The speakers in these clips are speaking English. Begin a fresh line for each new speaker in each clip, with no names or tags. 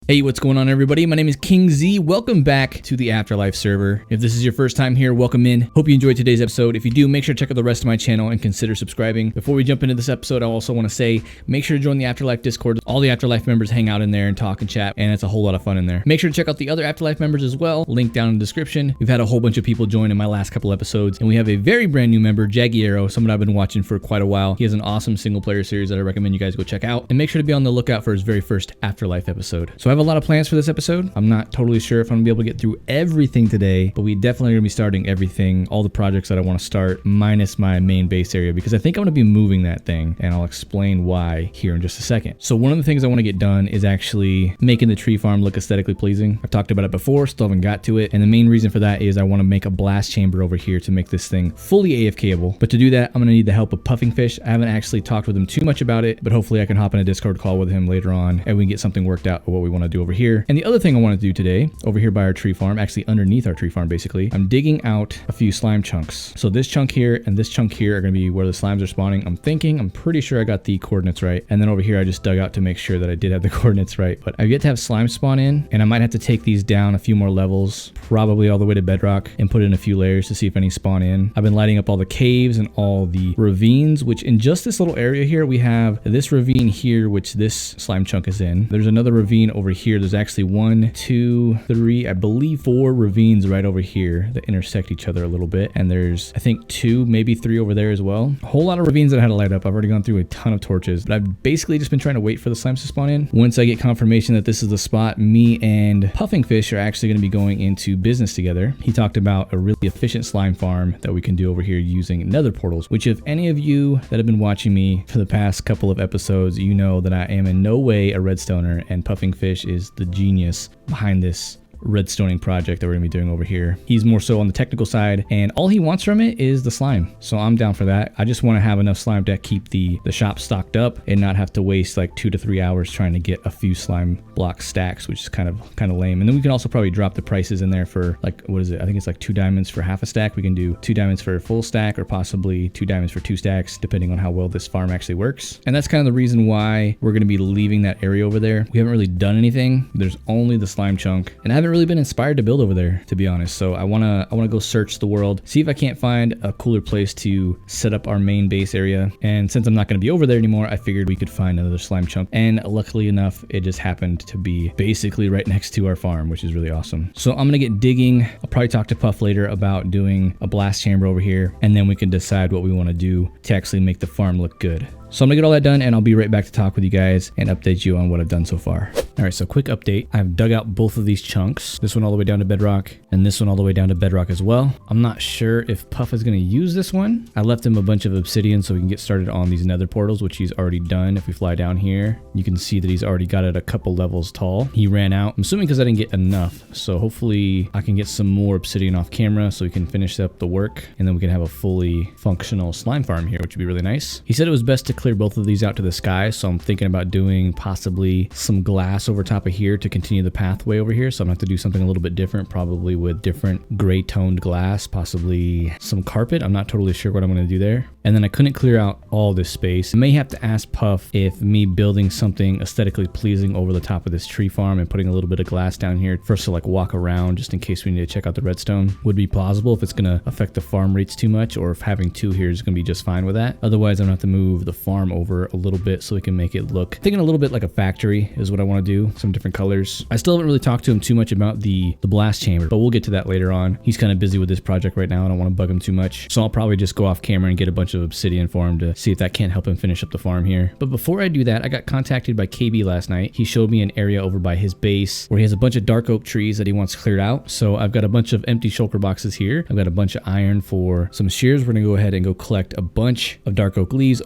Hey, what's going on, everybody? My name is KingZee. Welcome back to the AfterLife server. If this is your first time here, welcome in. Hope you enjoyed today's episode. If you do, make sure to check out the rest of my channel and consider subscribing. Before we jump into this episode, I also want to say, make sure to join the AfterLife Discord. All the AfterLife members hang out in there and talk and chat, and it's a whole lot of fun in there. Make sure to check out the other AfterLife members as well. Link down in the description. We've had a whole bunch of people join in my last couple episodes, and we have a very brand new member, Jaggy Arrow, someone I've been watching for quite a while. He has an awesome single player series that I recommend you guys go check out, and make sure to be on the lookout for his very first AfterLife episode. So I have a lot of plans for this episode. I'm not totally sure if I'm gonna be able to get through everything today, but we definitely are gonna be starting everything, all the projects that I want to start, minus my main base area, because I think I'm gonna be moving that thing, and I'll explain why here in just a second. So one of the things I want to get done is actually making the tree farm look aesthetically pleasing. I've talked about it before, still haven't got to it, and the main reason for that is I want to make a blast chamber over here to make this thing fully AFKable. But to do that, I'm gonna need the help of Puffingfish. I haven't actually talked with him too much about it, but hopefully I can hop in a Discord call with him later on, and we can get something worked out of what we want to do over here. And the other thing I want to do today, over here by our tree farm, actually underneath our tree farm basically, I'm digging out a few slime chunks. So this chunk here and this chunk here are going to be where the slimes are spawning. I'm pretty sure I got the coordinates right. And then over here I just dug out to make sure that I did have the coordinates right. But I've yet to have slime spawn in, and I might have to take these down a few more levels, probably all the way to bedrock, and put in a few layers to see if any spawn in. I've been lighting up all the caves and all the ravines, which in just this little area here, we have this ravine here, which this slime chunk is in. There's another ravine over here. There's actually 1, 2, 3, I believe 4 ravines right over here that intersect each other a little bit. And there's, I think 2, maybe 3 over there as well. A whole lot of ravines that I had to light up. I've already gone through a ton of torches, but I've basically just been trying to wait for the slimes to spawn in. Once I get confirmation that this is the spot, me and Puffingfish are actually going to be going into business together. He talked about a really efficient slime farm that we can do over here using nether portals, which if any of you that have been watching me for the past couple of episodes, you know that I am in no way a redstoner, and Puffingfish is the genius behind this redstoning project that we're gonna be doing over here. He's more so on the technical side, and all he wants from it is the slime. So I'm down for that. I just want to have enough slime to keep the shop stocked up and not have to waste like 2 to 3 hours trying to get a few slime block stacks, which is kind of lame. And then we can also probably drop the prices in there for like, what is it? I think it's like 2 diamonds for half a stack. We can do 2 diamonds for a full stack, or possibly 2 diamonds for 2 stacks, depending on how well this farm actually works. And that's kind of the reason why we're gonna be leaving that area over there. We haven't really done anything. There's only the slime chunk, and I haven't really been inspired to build over there, to be honest. So I wanna go search the world, see if I can't find a cooler place to set up our main base area. And since I'm not gonna be over there anymore, I figured we could find another slime chunk. And luckily enough, it just happened to be basically right next to our farm, which is really awesome. So I'm gonna get digging. I'll probably talk to Puff later about doing a blast chamber over here, and then we can decide what we want to do to actually make the farm look good. So I'm gonna get all that done, and I'll be right back to talk with you guys and update you on what I've done so far. All right, so quick update. I've dug out both of these chunks, this one all the way down to bedrock, and this one all the way down to bedrock as well. I'm not sure if Puff is gonna use this one. I left him a bunch of obsidian so we can get started on these nether portals, which he's already done. If we fly down here, you can see that he's already got it a couple levels tall. He ran out, I'm assuming because I didn't get enough. So hopefully I can get some more obsidian off camera so we can finish up the work, and then we can have a fully functional slime farm here, which would be really nice. He said it was best to clear both of these out to the sky, so I'm thinking about doing possibly some glass over top of here to continue the pathway over here. So I'm gonna have to do something a little bit different, probably with different gray toned glass, possibly some carpet. I'm not totally sure what I'm gonna do there. And then I couldn't clear out all this space. I may have to ask Puff if me building something aesthetically pleasing over the top of this tree farm and putting a little bit of glass down here for us to like walk around just in case we need to check out the redstone would be plausible, if it's gonna affect the farm rates too much, or if having 2 here is gonna be just fine with that. Otherwise, I'm gonna have to move the farm over a little bit so we can make it look, thinking a little bit like a factory is what I want to do. Some different colors. I still haven't really talked to him too much about the blast chamber, but we'll get to that later on. He's kind of busy with this project right now. I don't want to bug him too much, so I'll probably just go off camera and get a bunch of obsidian for him to see if that can't help him finish up the farm here. But before I do that, I got contacted by KB last night. He showed me an area over by his base where he has a bunch of dark oak trees that he wants cleared out. So I've got a bunch of empty shulker boxes here. I've got a bunch of iron for some shears. We're gonna go ahead and go collect a bunch of dark oak leaves,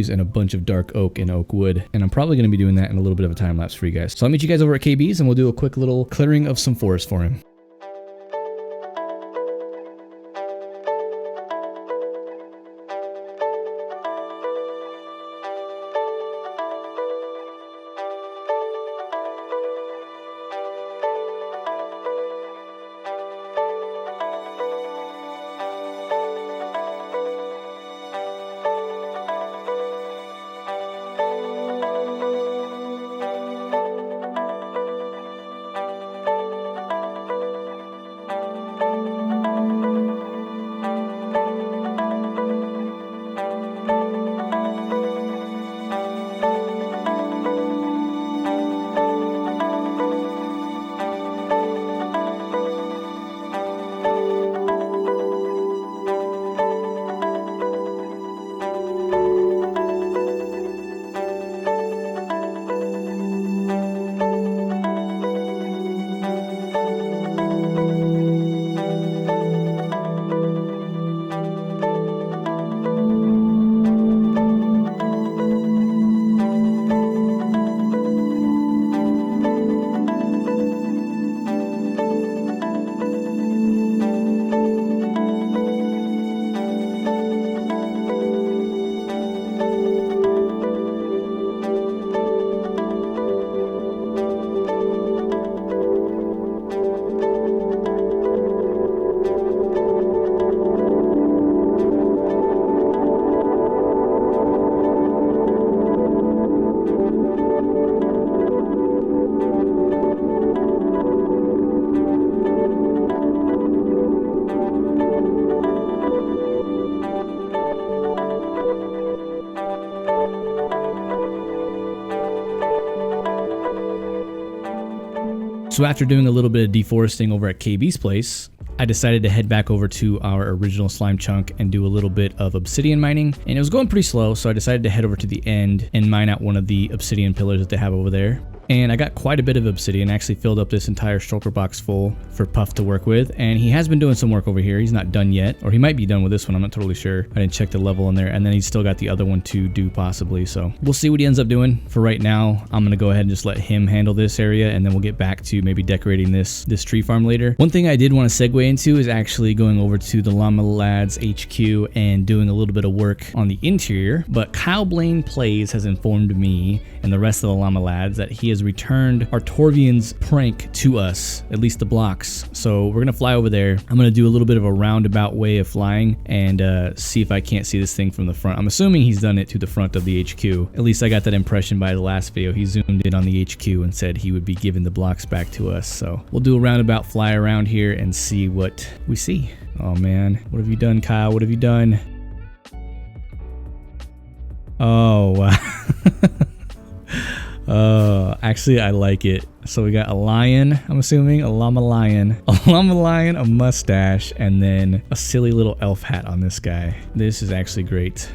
and a bunch of dark oak and oak wood. And I'm probably gonna be doing that in a little bit of a time lapse for you guys. So I'll meet you guys over at KB's, and we'll do a quick little clearing of some forest for him. So after doing a little bit of deforesting over at KB's place, I decided to head back over to our original slime chunk and do a little bit of obsidian mining, and it was going pretty slow, so I decided to head over to the end and mine out one of the obsidian pillars that they have over there. And I got quite a bit of obsidian, actually filled up this entire shulker box full for Puff to work with. And he has been doing some work over here. He's not done yet, or he might be done with this one. I'm not totally sure. I didn't check the level in there. And then he's still got the other one to do possibly. So we'll see what he ends up doing. For right now, I'm going to go ahead and just let him handle this area. And then we'll get back to maybe decorating this tree farm later. One thing I did want to segue into is actually going over to the Llama Lads HQ and doing a little bit of work on the interior. But KyleBlanePlays has informed me and the rest of the Llama Lads that he has returned our Torvian's prank to us, at least the blocks. So we're gonna fly over there. I'm gonna do a little bit of a roundabout way of flying and see if I can't see this thing from the front. I'm assuming he's done it to the front of the HQ. At least I got that impression by the last video. He zoomed in on the HQ and said he would be giving the blocks back to us. So we'll do a roundabout fly around here and see what we see. Oh man, what have you done, Kyle? What have you done? Oh wow. Actually, I like it. So we got a lion, I'm assuming, a llama lion, a mustache, and then a silly little elf hat on this guy. This is actually great.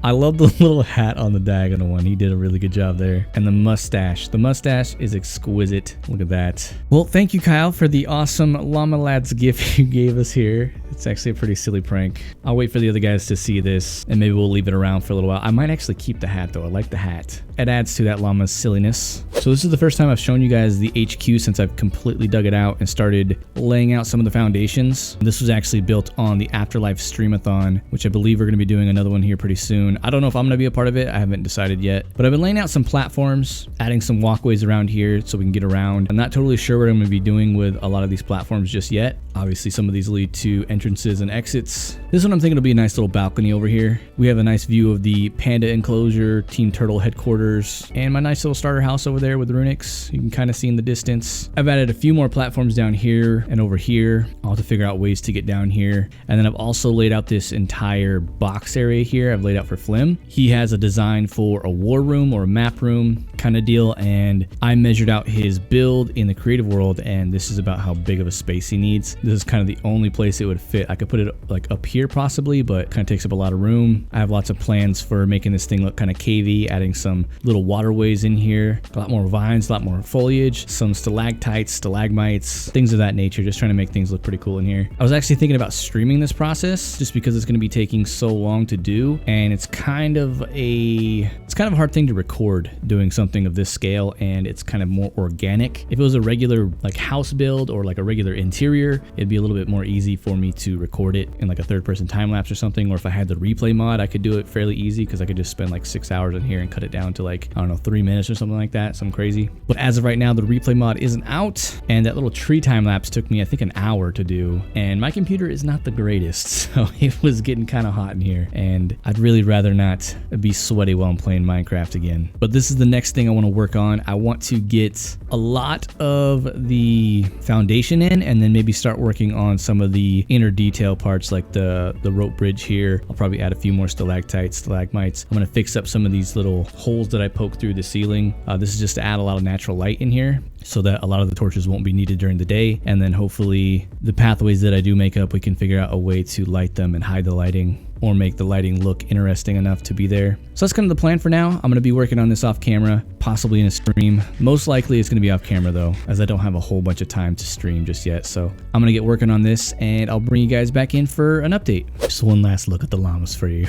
I love the little hat on the diagonal one. He did a really good job there. And the mustache. The mustache is exquisite. Look at that. Well, thank you, Kyle, for the awesome Llama Lads gift you gave us here. It's actually a pretty silly prank. I'll wait for the other guys to see this, and maybe we'll leave it around for a little while. I might actually keep the hat, though. I like the hat. It adds to that llama's silliness. So this is the first time I've shown you guys the HQ since I've completely dug it out and started laying out some of the foundations. This was actually built on the AfterLife Streamathon, which I believe we're going to be doing another one here pretty soon. I don't know if I'm going to be a part of it. I haven't decided yet. But I've been laying out some platforms, adding some walkways around here so we can get around. I'm not totally sure what I'm going to be doing with a lot of these platforms just yet. Obviously, some of these lead to entrances and exits. This one I'm thinking will be a nice little balcony over here. We have a nice view of the panda enclosure, Team Turtle headquarters, and my nice little starter house over there with Runix. You can kind of see in the distance. I've added a few more platforms down here and over here. I'll have to figure out ways to get down here. And then I've also laid out this entire box area here. I've laid out for Flim. He has a design for a war room or a map room kind of deal, and I measured out his build in the creative world, and this is about how big of a space he needs. This is kind of the only place it would fit. I could put it like up here possibly, but kind of takes up a lot of room. I have lots of plans for making this thing look kind of cavey, adding some little waterways in here, a lot more vines, a lot more foliage, some stalactites, stalagmites, things of that nature, just trying to make things look pretty cool in here. I was actually thinking about streaming this process just because it's going to be taking so long to do, and it's kind of a hard thing to record doing something of this scale, and it's kind of more organic. If it was a regular like house build or like a regular interior, it'd be a little bit more easy for me to record it in like a third-person time lapse or something. Or if I had the replay mod, I could do it fairly easy because I could just spend like 6 hours in here and cut it down to like, I don't know, 3 minutes or something like that, something crazy. But as of right now, the replay mod isn't out, and that little tree time lapse took me I think an hour to do, and my computer is not the greatest, so it was getting kind of hot in here, and I'd really rather not be sweaty while I'm playing Minecraft again. But this is the next thing I want to work on. I want to get a lot of the foundation in, and then maybe start working on some of the inner detail parts like the rope bridge here. I'll probably add a few more stalactites, stalagmites. I'm going to fix up some of these little holes that I poke through the ceiling. This is just to add a lot of natural light in here so that a lot of the torches won't be needed during the day. And then hopefully the pathways that I do make up, we can figure out a way to light them and hide the lighting, or make the lighting look interesting enough to be there. So that's kind of the plan for now. I'm going to be working on this off camera, possibly in a stream. Most likely it's going to be off camera though, as I don't have a whole bunch of time to stream just yet. So I'm going to get working on this, and I'll bring you guys back in for an update. Just one last look at the llamas for you.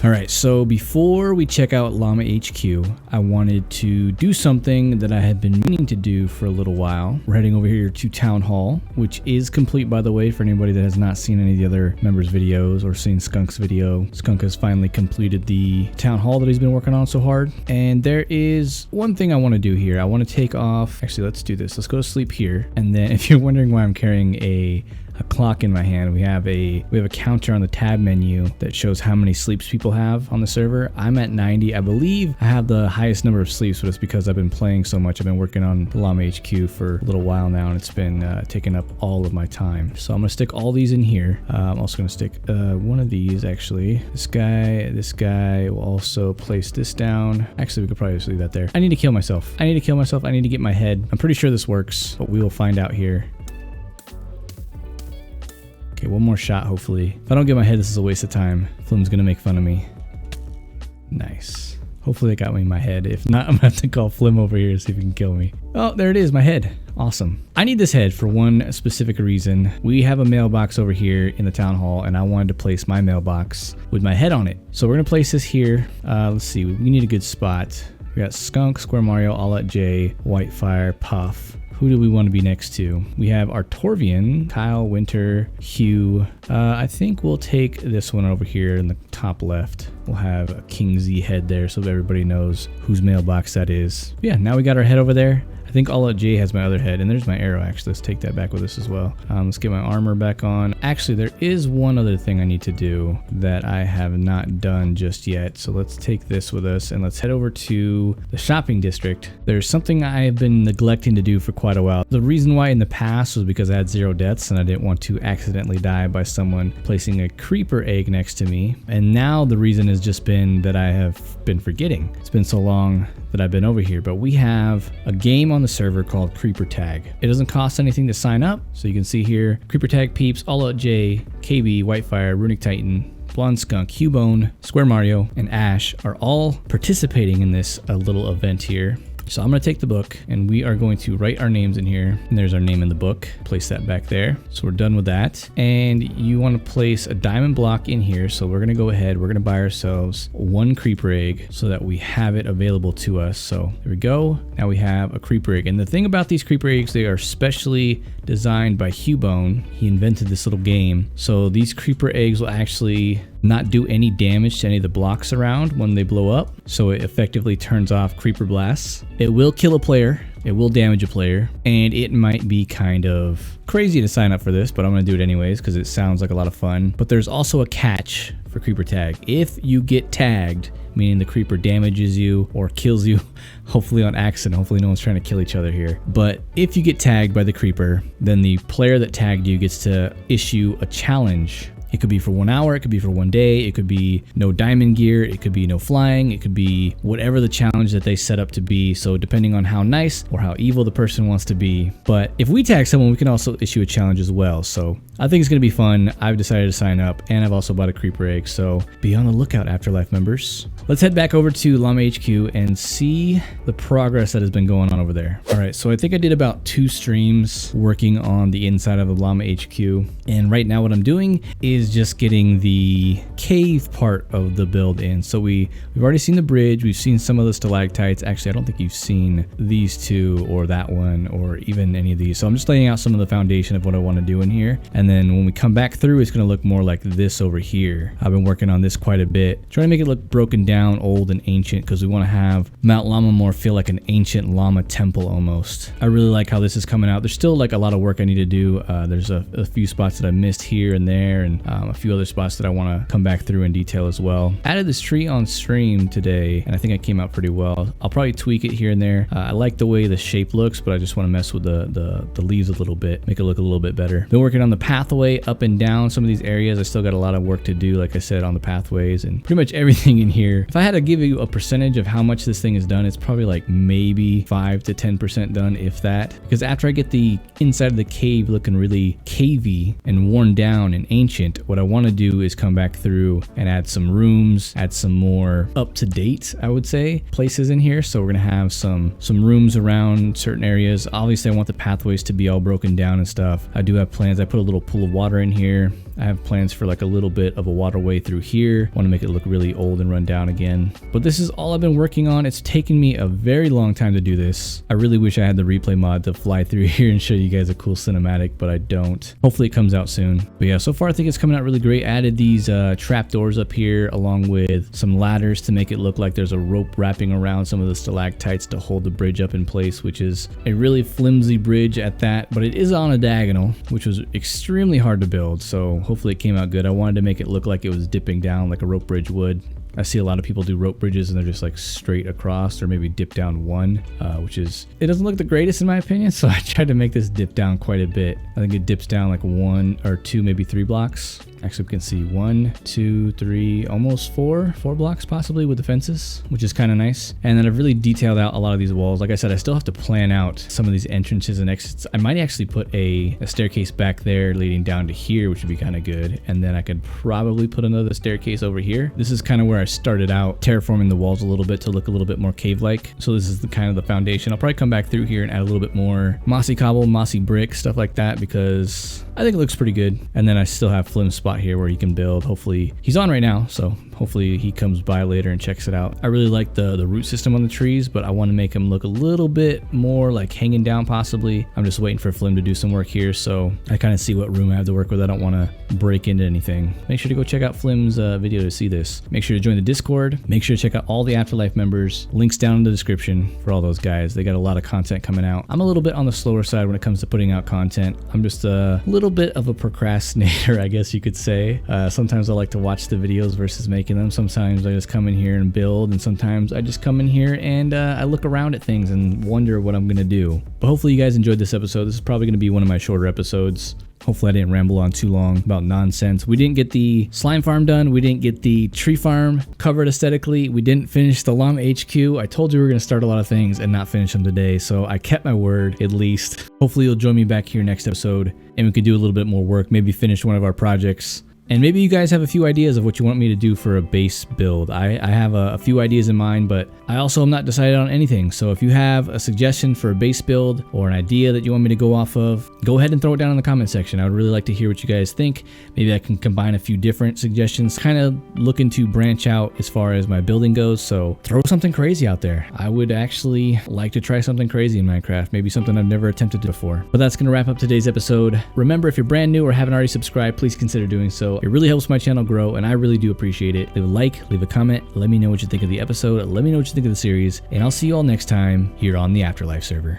Alright, so before we check out Llama HQ, I wanted to do something that I had been meaning to do for a little while. We're heading over here to Town Hall, which is complete, by the way, for anybody that has not seen any of the other members' videos or seen Skunk's video. Skunk has finally completed the Town Hall that he's been working on so hard. And there is one thing I want to do here. I want to take off... Actually, let's do this. Let's go to sleep here. And then if you're wondering why I'm carrying a a clock in my hand. We have a counter on the tab menu that shows how many sleeps people have on the server. I'm at 90. I believe I have the highest number of sleeps, but it's because I've been playing so much. I've been working on Llama HQ for a little while now, and it's been taking up all of my time. So I'm gonna stick all these in here. I'm also gonna stick one of these actually. This guy will also place this down. Actually, we could probably just leave that there. I need to kill myself. I need to get my head. I'm pretty sure this works, but we will find out here. Okay, one more shot, hopefully. If I don't get my head, this is a waste of time. Flim's gonna make fun of me. Nice. Hopefully it got me in my head. If not, I'm gonna have to call Flim over here to see if he can kill me. Oh, there it is, my head. Awesome. I need this head for one specific reason. We have a mailbox over here in the town hall, and I wanted to place my mailbox with my head on it. So we're gonna place this here. Let's see, we need a good spot. We got Skunk, Square Mario, All At J, Whitefire, Puff. Who do we want to be next to? We have Artorvian, Kyle, Winter, Hugh. I think we'll take this one over here in the top left. We'll have a KingZee head there so everybody knows whose mailbox that is. Yeah, now we got our head over there. I think All At J has my other head, and there's my arrow actually. Let's take that back with us as well. Let's get my armor back on. Actually, there is one other thing I need to do that I have not done just yet. So let's take this with us and let's head over to the shopping district. There's something I've been neglecting to do for quite a while. The reason why in the past was because I had 0 deaths and I didn't want to accidentally die by someone placing a creeper egg next to me. And now the reason has just been that I have been forgetting. It's been so long that I've been over here, but we have a game on the server called Creeper Tag. It doesn't cost anything to sign up, so you can see here, Creeper Tag peeps, All Out J, KB, Whitefire, Runic Titan, Blonde Skunk, Cubone, Square Mario, and Ash are all participating in this little event here. So I'm going to take the book and we are going to write our names in here. And there's our name in the book. Place that back there. So we're done with that. And you want to place a diamond block in here. So we're going to go ahead. We're going to buy ourselves 1 creeper egg so that we have it available to us. So there we go. Now we have a creeper egg. And the thing about these creeper eggs, they are specially designed by Hubone. He invented this little game. So these creeper eggs will actually not do any damage to any of the blocks around when they blow up. So it effectively turns off creeper blasts. It will kill a player. It will damage a player, and it might be kind of crazy to sign up for this, but I'm going to do it anyways because it sounds like a lot of fun. But there's also a catch for creeper tag. If you get tagged, meaning the creeper damages you or kills you, hopefully on accident, hopefully no one's trying to kill each other here. But if you get tagged by the creeper, then the player that tagged you gets to issue a challenge. It could be for 1 hour, it could be for 1 day, it could be no diamond gear, it could be no flying, it could be whatever the challenge that they set up to be. So depending on how nice or how evil the person wants to be. But if we tag someone, we can also issue a challenge as well. So I think it's going to be fun. I've decided to sign up, and I've also bought a creeper egg. So be on the lookout, AfterLife members. Let's head back over to Llama HQ and see the progress that has been going on over there. All right, so I think I did about 2 streams working on the inside of the Llama HQ. And right now what I'm doing is just getting the cave part of the build in. So we've already seen the bridge, we've seen some of the stalactites. Actually, I don't think you've seen these 2 or that one or even any of these. So I'm just laying out some of the foundation of what I want to do in here. And then when we come back through, it's going to look more like this over here. I've been working on this quite a bit, trying to make it look broken down, old and ancient, because we want to have Mount Llama more feel like an ancient llama temple almost. I really like how this is coming out. There's still like a lot of work I need to do. There's a few spots that I missed here and there, and a few other spots that I want to come back through in detail as well. Added this tree on stream today, and I think it came out pretty well. I'll probably tweak it here and there. I like the way the shape looks, but I just want to mess with the leaves a little bit, make it look a little bit better. Been working on the pathway up and down some of these areas. I still got a lot of work to do, like I said, on the pathways and pretty much everything in here. If I had to give you a percentage of how much this thing is done, it's probably like maybe 5 to 10% done, if that. Because after I get the inside of the cave looking really cavey and worn down and ancient, what I want to do is come back through and add some rooms, add some more up-to-date, I would say, places in here. So we're gonna have some rooms around certain areas. Obviously, I want the pathways to be all broken down and stuff. I do have plans. I put a little pool of water in here. I have plans for like a little bit of a waterway through here. Want to make it look really old and run down again. But this is all I've been working on. It's taken me a very long time to do this. I really wish I had the replay mod to fly through here and show you guys a cool cinematic, but I don't. Hopefully it comes out soon. But yeah, so far I think it's coming out really great. Added these trap doors up here along with some ladders to make it look like there's a rope wrapping around some of the stalactites to hold the bridge up in place, which is a really flimsy bridge at that, but it is on a diagonal, which was extremely hard to build, so hopefully it came out good. I wanted to make it look like it was dipping down like a rope bridge would. I see a lot of people do rope bridges and they're just like straight across or maybe dip down one, which is, it doesn't look the greatest in my opinion, so I tried to make this dip down quite a bit. I think it dips down like 1 or 2, maybe 3 blocks. Actually, we can see 1, 2, 3, almost 4 blocks possibly with the fences, which is kind of nice. And then I've really detailed out a lot of these walls. Like I said, I still have to plan out some of these entrances and exits. I might actually put a staircase back there leading down to here, which would be kind of good. And then I could probably put another staircase over here. This is kind of where I started out terraforming the walls a little bit to look a little bit more cave-like. So this is the kind of the foundation. I'll probably come back through here and add a little bit more mossy cobble, mossy brick, stuff like that, because I think it looks pretty good. And then I still have Flim's spot here where he can build. Hopefully he's on right now, so hopefully he comes by later and checks it out. I really like the root system on the trees, but I want to make him look a little bit more like hanging down possibly. I'm just waiting for Flim to do some work here, so I kind of see what room I have to work with. I don't want to break into anything. Make sure to go check out Flim's video to see this. Make sure to join the Discord. Make sure to check out all the AfterLife members. Links down in the description for all those guys. They got a lot of content coming out. I'm a little bit on the slower side when it comes to putting out content. I'm just a little bit of a procrastinator, I guess you could say. Sometimes I like to watch the videos versus making them. Sometimes I just come in here and build, and sometimes I just come in here and I look around at things and wonder what I'm gonna do. But hopefully you guys enjoyed this episode. This is probably gonna be one of my shorter episodes. Hopefully I didn't ramble on too long about nonsense. We didn't get the slime farm done. We didn't get the tree farm covered aesthetically. We didn't finish the llama HQ. I told you we were going to start a lot of things and not finish them today, so I kept my word at least. Hopefully you'll join me back here next episode and we could do a little bit more work, maybe finish one of our projects. And maybe you guys have a few ideas of what you want me to do for a base build. I have a few ideas in mind, but I also am not decided on anything. So if you have a suggestion for a base build or an idea that you want me to go off of, go ahead and throw it down in the comment section. I would really like to hear what you guys think. Maybe I can combine a few different suggestions, kind of looking to branch out as far as my building goes. So throw something crazy out there. I would actually like to try something crazy in Minecraft, maybe something I've never attempted before. But that's going to wrap up today's episode. Remember, if you're brand new or haven't already subscribed, please consider doing so. It really helps my channel grow, and I really do appreciate it. Leave a like, leave a comment, let me know what you think of the episode, let me know what you think of the series, and I'll see you all next time here on the AfterLife server.